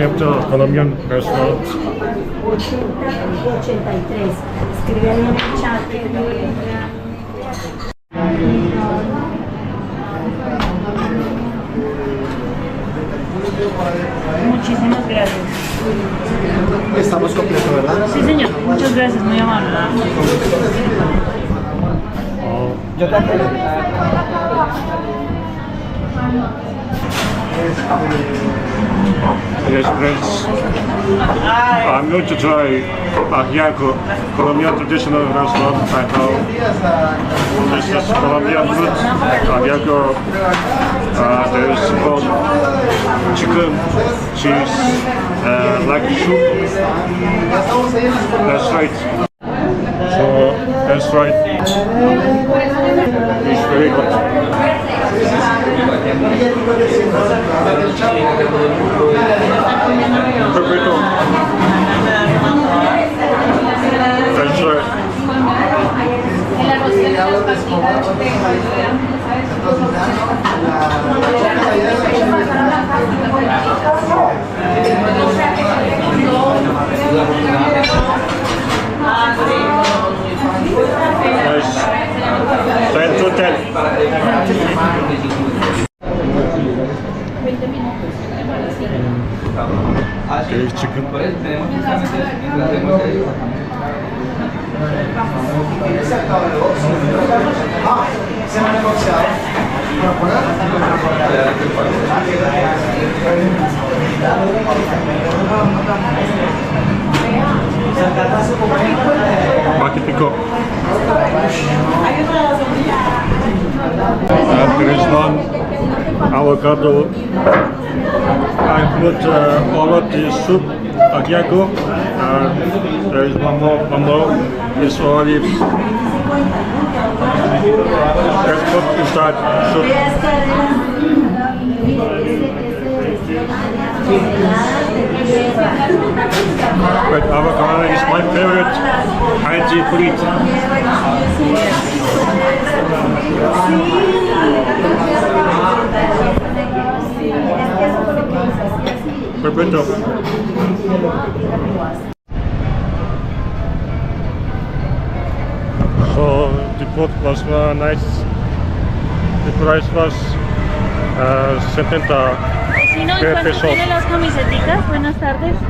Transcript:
have the Colombian restaurant. 83. Escriben en el chat. Muchísimas gracias. Estamos completos, ¿verdad? Sí, señor. Muchas gracias, muy amable. Yo también. Yes, friends. I'm going to try Ajiaco, Colombian traditional restaurant right now. This is Colombian food. Ajiaco. There is both chicken, cheese, like soup. That's right. So that's right. It's very good. Perfecto. That's right. Nice. 10 to 10. Okay, chicken. Makitiko. There is one avocado. I put all of the soup, ajiaco. There is one more. It's olives. Let's put inside soup. But avocado is my favorite healthy fruit. Perfecto. So the food was nice. The price was 70 Vecino, ¿y cuánto tiene las camisetas? Buenas tardes.